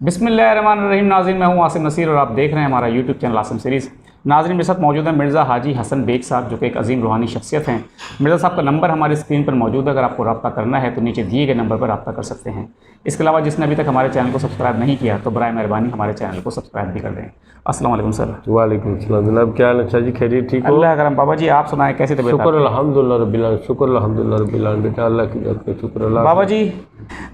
बिस्मिल्लाहिर्रहमानिर्रहीम। नाज़रीन, मैं हूं आसिम नसीर और आप देख रहे हैं हमारा यूट्यूब चैनल आसिम सीरीज़। नाज़रीन, मेरे साथ मौजूद है मिर्ज़ा हाजी हसन बेग साहब, जो कि एक अजीम रूहानी शख्सियत हैं। मिर्ज़ा साहब का नंबर हमारी स्क्रीन पर मौजूद है, अगर आपको रब्ता करना है तो नीचे दिए गए नंबर पर रब्ता कर सकते हैं। इसके अलावा जिसने अभी तक हमारे चैनल को सब्सक्राइब नहीं किया तो बराए मेहरबानी हमारे चैनल को सब्सक्राइब भी कर दें। अस्सलाम वालेकुम सर। वालेकुम सलाम जनाब, क्या हाल है जी? खैरियत, ठीक हो? अल्लाह करम। बाबा जी आप सुनाएं, कैसी तबीयत? शुक्र अल्हम्दुलिल्लाह रब्बिल आलमीन, शुक्र अल्हम्दुलिल्लाह रब्बिल आलमीन। बेटा अल्लाह की दर पे शुक्र अल्लाह। बाबा जी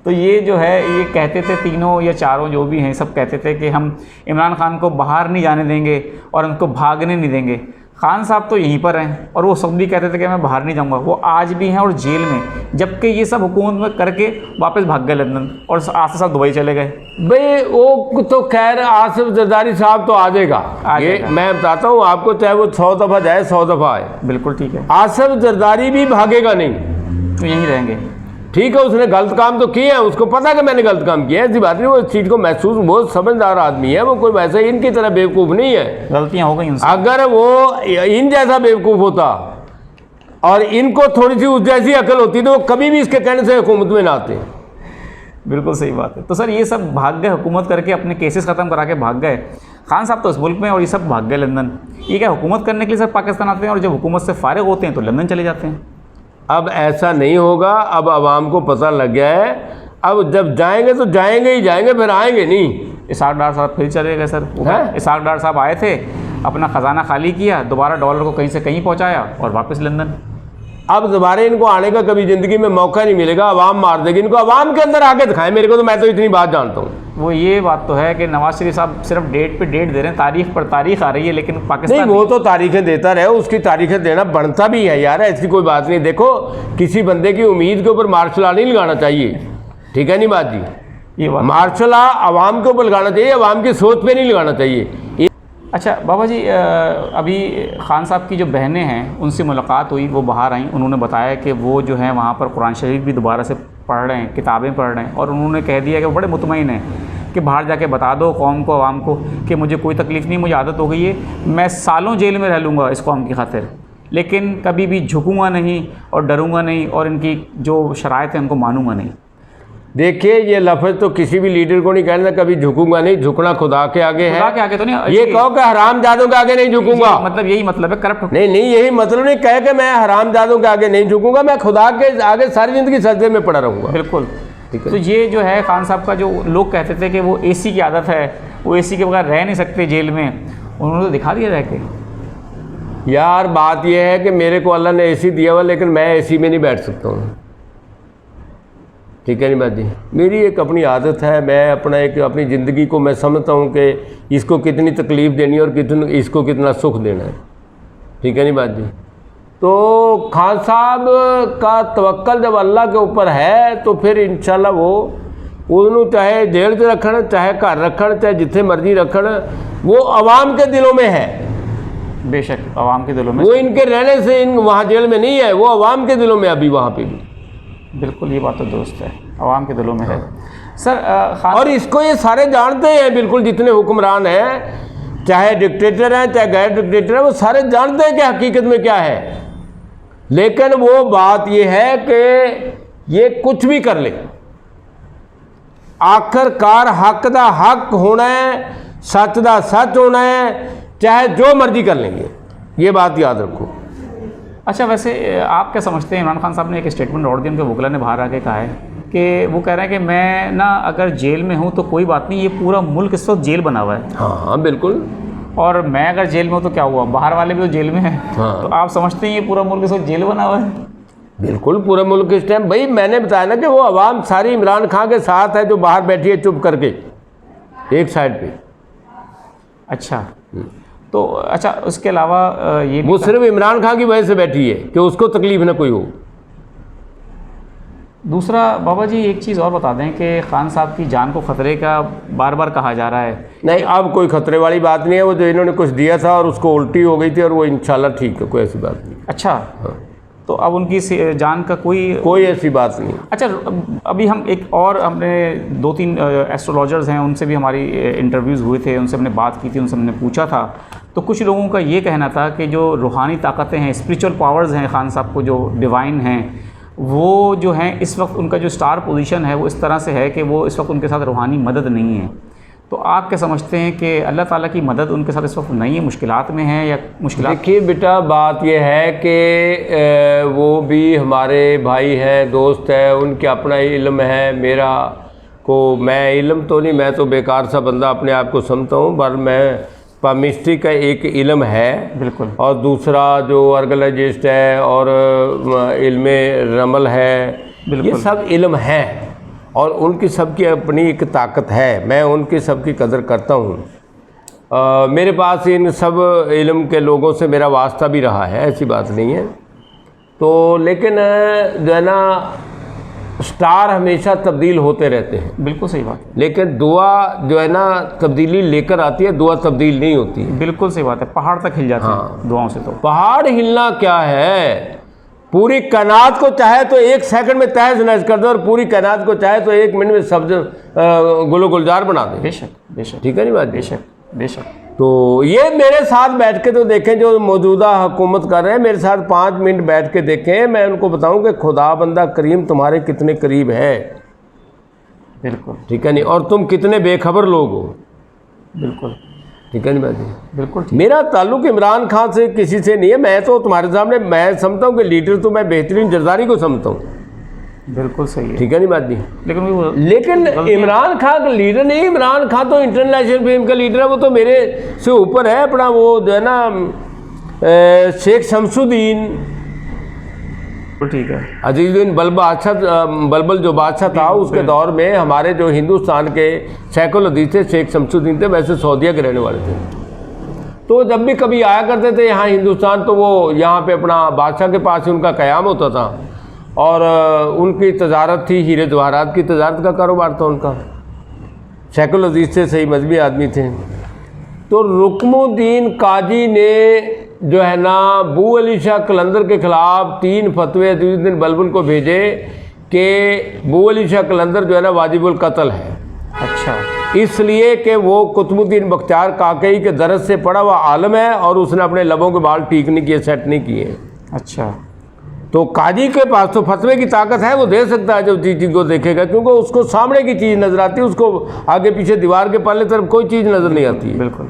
तो ये जो है ये कहते थे, तीनों या चारों जो भी हैं सब कहते थे कि हम इमरान खान को बाहर नहीं जाने देंगे और उनको भागने नहीं देंगे। खान साहब तो यहीं पर हैं और वो सब भी कहते थे कि मैं बाहर नहीं जाऊंगा। वो आज भी हैं और जेल में, जबकि ये सब हुकूमत में करके वापस भाग गए लंदन और आसिफ साहब दुबई चले गए। भाई वो तो खैर आसिफ जरदारी साहब तो आ जाएगा। ये मैं बताता हूँ आपको, चाहे वो 100 दफ़ा जाए 100 दफ़ा आए। बिल्कुल ठीक है। आसिफ जरदारी भी भागेगा नहीं, तो यहीं रहेंगे। ठीक है, उसने गलत काम तो किया है, उसको पता है कि मैंने गलत काम किया है, ऐसी बात नहीं। वो इस चीज़ को महसूस, बहुत समझदार आदमी है वो, कोई वैसे इनकी तरह बेवकूफ़ नहीं है। गलतियाँ हो गई उनसे। अगर वो इन जैसा बेवकूफ़ होता और इनको थोड़ी सी उस जैसी अकल होती तो वो कभी भी इसके कहने से हुकूमत में ना आते। बिल्कुल सही बात है। तो सर ये सब भाग गए, हुकूमत करके अपने केसेस ख़त्म करा के भाग गए। खान साहब तो इस मुल्क में और ये सब भाग गए लंदन। ये क्या हुकूमत करने के लिए सर पाकिस्तान आते हैं और जब हुकूमत से फारिग होते हैं तो लंदन चले जाते हैं? अब ऐसा नहीं होगा, अब आवाम को पता लग गया है। अब जब जाएंगे तो जाएंगे ही जाएंगे, फिर आएंगे नहीं। इसाक डार साहब फिर चले गए सर। इसाक डार साहब आए थे, अपना ख़जाना खाली किया, दोबारा डॉलर को कहीं से कहीं पहुंचाया और वापस लंदन। अब दोबारा इनको आने का कभी ज़िंदगी में मौका नहीं मिलेगा, आवाम मार देगी इनको। आवाम के अंदर आके दिखाएं मेरे को, तो मैं तो इतनी बात जानता हूँ। वो ये बात तो है कि नवाज शरीफ साहब सिर्फ डेट पे डेट दे रहे हैं, तारीख पर तारीख आ रही है, लेकिन पाकिस्तान नहीं, वो तो तारीखें देता रहे, उसकी तारीखें देना बनता भी है यार, ऐसी कोई बात नहीं। देखो, किसी बंदे की उम्मीद के ऊपर मार्शल लॉ नहीं लगाना चाहिए, ठीक है नहीं बात जी? ये बात मार्शल लॉ आवाम के ऊपर लगाना चाहिए, आवाम की सोच पे नहीं लगाना चाहिए। अच्छा बाबा जी, अभी खान साहब की जो बहनें हैं उनसे मुलाकात हुई, वो बाहर आईं, उन्होंने बताया कि वो जो है वहाँ पर कुरान शरीफ भी दोबारा से पढ़ रहे हैं, किताबें पढ़ रहे हैं, और उन्होंने कह दिया कि वो बड़े मुतमईन हैं कि बाहर जाके बता दो कौम को, आवाम को कि मुझे कोई तकलीफ़ नहीं, मुझे आदत हो गई है, मैं सालों जेल में रह लूँगा इस कौम की खातिर, लेकिन कभी भी झुकूँगा नहीं और डरूँगा नहीं और इनकी जो शराइत है उनको मानूँगा नहीं। देखिए, ये लफ्ज़ तो किसी भी लीडर को नहीं कहना, कभी झुकूंगा नहीं। झुकना खुदा के आगे है, खुदा के आगे तो नहीं। ये कहो कि हरामजादों के आगे नहीं झुकूंगा, मतलब यही मतलब है करप्ट। नहीं, यही मतलब नहीं कहे कि मैं हरामजादों के आगे नहीं झुकूंगा, मैं खुदा के आगे सारी ज़िंदगी सजदे में पड़ा रहूंगा। बिल्कुल ठीक है। तो ये जो है खान साहब का, जो लोग कहते थे कि वो एसी की आदत है, वो एसी के बगैर रह नहीं सकते जेल में, उन्होंने तो दिखा दिया रह के। यार बात यह है कि मेरे को अल्लाह ने एसी दिया हुआ, लेकिन मैं एसी में नहीं बैठ सकता हूँ, ठीक है नहीं बात जी? मेरी एक अपनी आदत है, मैं अपना एक अपनी ज़िंदगी को मैं समझता हूँ कि इसको कितनी तकलीफ़ देनी है और इसको कितना सुख देना है, ठीक है नहीं बात जी? तो खान साहब का तवक्कल जब अल्लाह के ऊपर है तो फिर इंशाल्लाह वो उन्होंने चाहे जेल से रखण, चाहे घर रखण, चाहे जिथे मर्जी रखण, वो आवाम के दिलों में है। बेशक आवाम के दिलों में, वो इनके रहने से इन वहाँ जेल में नहीं है, वो आवाम के दिलों में अभी वहाँ पे भी। बिल्कुल ये बात तो दुरुस्त है, आवाम के दिलों में है सर। और इसको ये सारे जानते हैं, बिल्कुल जितने हुक्मरान हैं, चाहे डिक्टेटर हैं चाहे गैर डिक्टेटर हैं, वो सारे जानते हैं कि हकीकत में क्या है। लेकिन वो बात ये है कि ये कुछ भी कर ले, आखिरकार हक दा हक होना है, सच दा सच होना है, चाहे जो मर्जी कर लेंगे, ये बात याद रखो। अच्छा, वैसे आप क्या समझते हैं? इमरान खान साहब ने एक स्टेटमेंट और दिया, उनके वकला ने बाहर आके कहा है कि वो कह रहे हैं कि मैं ना अगर जेल में हूँ तो कोई बात नहीं, ये पूरा मुल्क इस वक्त जेल बना हुआ है। हाँ बिल्कुल। और मैं अगर जेल में हूँ तो क्या हुआ, बाहर वाले भी तो जेल में हैं। हाँ। तो आप समझते हैं ये पूरा मुल्क इस वक्त जेल बना हुआ है? बिल्कुल, पूरा मुल्क इस टाइम, भाई मैंने बताया ना कि वो आवाम सारी इमरान खान के साथ है, जो बाहर बैठी है चुप करके एक साइड पे। अच्छा, तो अच्छा उसके अलावा ये वो सिर्फ इमरान खान की वजह से बैठी है कि उसको तकलीफ ना कोई हो। दूसरा बाबा जी एक चीज़ और बता दें कि खान साहब की जान को ख़तरे का बार बार कहा जा रहा है। नहीं, अब कोई ख़तरे वाली बात नहीं है, वो जो इन्होंने कुछ दिया था और उसको उल्टी हो गई थी और वो इंशाल्लाह ठीक है, कोई ऐसी बात नहीं। अच्छा हाँ। तो अब उनकी जान का कोई ऐसी बात नहीं। अच्छा, अभी हम एक और हमने 2-3 एस्ट्रोलॉजर्स हैं, उनसे भी हमारी इंटरव्यूज़ हुए थे, उनसे हमने बात की थी, उनसे हमने पूछा था, तो कुछ लोगों का ये कहना था कि जो रूहानी ताकतें हैं, स्पिरिचुअल पावर्स हैं खान साहब को, जो डिवाइन हैं, वो जो हैं इस वक्त उनका जो स्टार पोजीशन है वो इस तरह से है कि वो इस वक्त उनके साथ रूहानी मदद नहीं है। तो आप क्या समझते हैं कि अल्लाह ताला की मदद उनके साथ इस वक्त नहीं है, मुश्किलात में है या मुश्किलात? देखिए बेटा, बात यह है कि वो भी हमारे भाई हैं, दोस्त हैं, उनके अपना इल्म है। मेरा को मैं इल्म तो नहीं, मैं तो बेकार सा बंदा अपने आप को समझता हूँ, पर मैं पामिस्ट्री का एक इल्म है। बिल्कुल। और दूसरा जो आर्कियोलॉजिस्ट है और इल्म रमल है, ये सब इल्म है और उनकी सबकी अपनी एक ताकत है। मैं उनकी सबकी कदर करता हूँ। मेरे पास इन सब इल्म के लोगों से मेरा वास्ता भी रहा है, ऐसी बात नहीं है। तो लेकिन जो है ना, स्टार हमेशा तब्दील होते रहते हैं। बिल्कुल सही बात है। लेकिन दुआ जो है ना तब्दीली लेकर आती है, दुआ तब्दील नहीं होती है। बिल्कुल सही बात है, पहाड़ तक हिल जाते हैं दुआओं से। तो पहाड़ हिलना क्या है, पूरी कायनात को चाहे तो 1 सेकंड में तहस नहस कर दो और पूरी कायनात को चाहे तो 1 मिनट में सब्ज गुलो गुलजार बना दे। बेशक बेशक। ठीक है नहीं बात? बेशक बेशक। तो ये मेरे साथ बैठ के तो देखें, जो मौजूदा हुकूमत कर रहे हैं, मेरे साथ 5 मिनट बैठ के देखें, मैं उनको बताऊं कि खुदा बंदा करीम तुम्हारे कितने करीब है। बिल्कुल। ठीक है नहीं? और तुम कितने बेखबर लोग हो। बिल्कुल। ठीक है नहीं बात? बिल्कुल। मेरा ताल्लुक इमरान खान से किसी से नहीं है। मैं तो तुम्हारे सामने मैं समझता हूँ कि लीडर तो मैं बेहतरीन जरदारी को समझता हूँ। बिल्कुल सही है। ठीक है नहीं बात जी? लेकिन इमरान खान का लीडर नहीं, इमरान खान तो इंटरनेशनल फिल्म का लीडर है। वो तो मेरे से ऊपर है। अपना वो जो है ना शेख शमसुद्दीन, ठीक है, अजीजुद्दीन बलबल जो बादशाह था, उसके दौर में हमारे जो हिंदुस्तान के सैकड़ों हदीस थे, शेख शमसुद्दीन थे, वैसे सऊदीया के रहने वाले थे। तो जब भी कभी आया करते थे यहाँ हिंदुस्तान, तो वो यहाँ पे अपना बादशाह के पास ही उनका क़याम होता था और उनकी तजारत थी, हीरे जवाहरात की तजारत का कारोबार था उनका। सैकड़ों हदीस से सही मजहबी आदमी थे। तो रुकमुद्दीन काजी ने जो है ना बू अली शाह कलंदर के ख़िलाफ़ 3 फतवे अजीजुद्दीन बलबल को भेजे कि बू अली शाह कलंदर जो है ना वाजिबुल कत्ल है। अच्छा। इसलिए कि वो कुतुबुद्दीन बख्तियार काकई के दरस से पढ़ा हुआ आलम है और उसने अपने लबों के बाल ठीक नहीं किए, सेट नहीं किए। अच्छा। तो काजी के पास तो फतवे की ताकत है, वो दे सकता है जब चीज़ को देखेगा, क्योंकि उसको सामने की चीज़ नज़र आती है, उसको आगे पीछे दीवार के पल्ले तरफ कोई चीज़ नज़र नहीं आती है। बिल्कुल।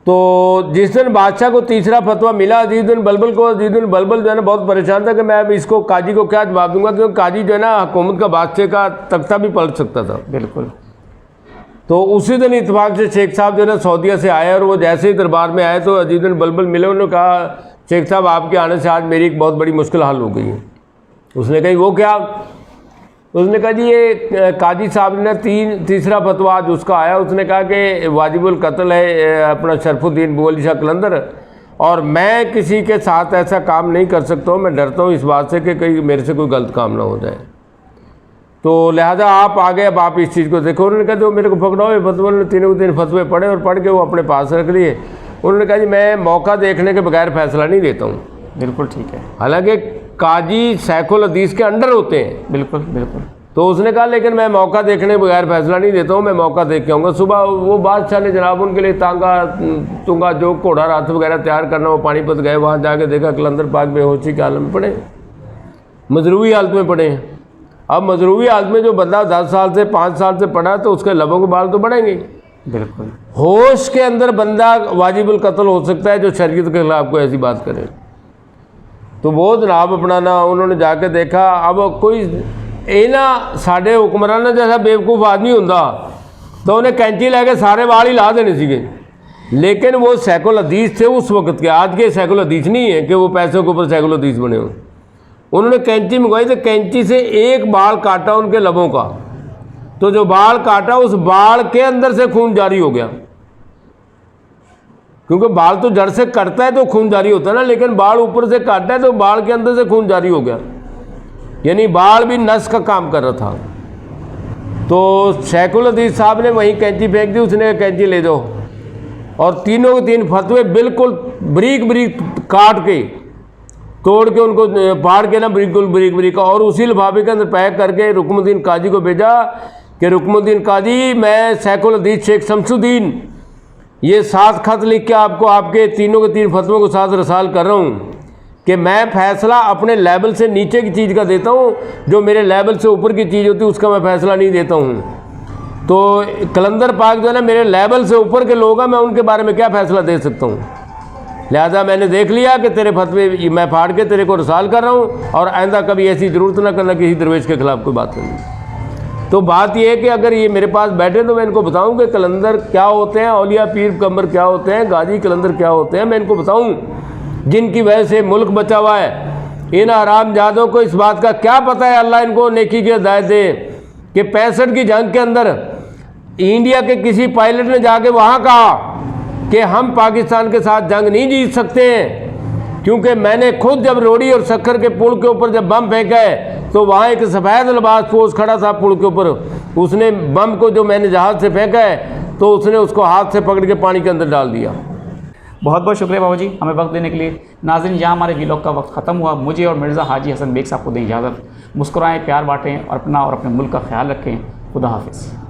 तो जिस दिन बादशाह को तीसरा फतवा मिला अजीजुद्दीन बलबल को, अजीजुद्दीन बलबल जो है ना बहुत परेशान था कि मैं अब इसको काजी को क्या जवाब दूंगा, क्योंकि काजी जो है ना हुकूमत का बादशाह का तख्ता भी पलट सकता था। बिल्कुल। तो उसी दिन इत्तेफाक से शेख साहब जो है ना सऊदीया से आए और वो जैसे ही दरबार में आए तो अजीजुद्दीन बलबल मिले। उन्होंने कहा, शेख साहब आपके आने से आज मेरी एक बहुत बड़ी मुश्किल हल हो गई है। उसने कही वो क्या? उसने कहा जी ये काजी साहब ने तीसरा फतवा आज उसका आया, उसने कहा कि वाजिबुल कत्ल है अपना शरफुद्दीन बू अली शाह कलंदर, और मैं किसी के साथ ऐसा काम नहीं कर सकता हूँ। मैं डरता हूँ इस बात से कि कहीं मेरे से कोई गलत काम ना हो जाए, तो लिहाजा आप आगे अब आप इस चीज़ को देखो। उन्होंने कहा जो मेरे को पकड़ाओ ये फतवे, उन्होंने 3 फतवे पढ़े और पढ़ के वो अपने पास रख लिए। उन्होंने कहा जी मैं मौका देखने के बगैर फैसला नहीं देता हूँ। बिल्कुल ठीक है। हालांकि काजी सैकुल हदीस के अंडर होते हैं। बिल्कुल बिल्कुल। तो उसने कहा लेकिन मैं मौका देखने के बगैर फैसला नहीं देता हूँ, मैं मौका देख के आऊँगा। सुबह वो बादशाह ने जनाब उनके लिए तुंगा जो घोड़ा रात वगैरह तैयार करना, वो पानीपत गए, वहाँ जाके देखा कलंदर पाक बेहोशी के हालत में पड़े, मजरूवी हालत में पड़े हैं। अब मजरूवी हालत में जो बंदा 10 साल से 5 साल से पड़ा तो उसके लबों के बाल तो बढ़ेंगे। बिल्कुल। होश के अंदर बंदा वाजिबुल कत्ल हो सकता है जो शरीयत के खिलाफ कोई ऐसी बात करे। तो वो जनाब अपना ना उन्होंने जाके देखा। अब कोई ना साढ़े हुक्मराना जैसा बेवकूफ़ आदमी होंदा तो उन्हें कैंची लैके सारे वाल ही ला देने सीगे, लेकिन वो सैकुल हदीस थे उस वक्त के। आज के सैकुल हदीस नहीं है कि वो पैसों के ऊपर सैकुल हदीस बने हों। उन्होंने कैंची मंगवाई तो कैंची से एक बाल काटा उनके लबों का, तो जो बाल काटा उस बाल के अंदर से खून जारी हो गया, क्योंकि बाल तो जड़ से कटता है तो खून जारी होता है ना, लेकिन बाल ऊपर से काटता है तो बाल के अंदर से खून जारी हो गया, यानी बाल भी नस का काम कर रहा था। तो सैकुल हदीस साहब ने वहीं कैंची फेंक दी। उसने कैंची ले जाओ, और तीनों के 3 फतवे बिल्कुल बरीक बरीक काट के तोड़ के उनको फाड़ के ना बिल्कुल बरीक बरीक, और उसी लिफाफे के अंदर पैक करके रुकमुद्दीन काजी को भेजा कि रुकमुद्दीन काजी मैं सैकुल हदीस शेख शमसुद्दीन ये 7 खत लिख के आपको आपके तीनों के 3 फतवों के साथ रसाल कर रहा हूँ कि मैं फैसला अपने लेवल से नीचे की चीज़ का देता हूँ, जो मेरे लेवल से ऊपर की चीज़ होती है उसका मैं फैसला नहीं देता हूँ। तो कलंदर पाक जो है ना मेरे लेवल से ऊपर के लोग हैं, मैं उनके बारे में क्या फ़ैसला दे सकता हूँ। लिहाजा मैंने देख लिया कि तेरे फतवे मैं फाड़ के तेरे को रसाल कर रहा हूँ, और आइंदा कभी ऐसी ज़रूरत ना करना किसी दरवेश के ख़िलाफ़ कोई बात करनी। तो बात यह है कि अगर ये मेरे पास बैठे तो मैं इनको बताऊँ कि कलंदर क्या होते हैं, औलिया पीर पैगंबर क्या होते हैं, गाजी कलंदर क्या होते हैं, मैं इनको बताऊँ जिनकी वजह से मुल्क बचा हुआ है। इन हरामजादों को इस बात का क्या पता है, अल्लाह इनको नेकी की हिदायत दे, कि 65 की जंग के अंदर इंडिया के किसी पायलट ने जाके वहाँ कहा कि हम पाकिस्तान के साथ जंग नहीं जीत सकते हैं, क्योंकि मैंने खुद जब रोड़ी और शक्कर के पुल के ऊपर जब बम फेंका है तो वहाँ एक सफ़ेद लिबास पोस्ट खड़ा था पुल के ऊपर, उसने बम को जो मैंने जहाज़ से फेंका है तो उसने उसको हाथ से पकड़ के पानी के अंदर डाल दिया। बहुत बहुत शुक्रिया बाबा जी हमें वक्त देने के लिए। नाज़रीन, यहाँ हमारे व्लॉग का वक्त ख़त्म हुआ। मुझे और मिर्ज़ा हाजी हसन बेग साहब को दें इजाज़त। मुस्कुराएँ, प्यार बाँटें और अपना और अपने मुल्क का ख्याल रखें। खुदा हाफिज़।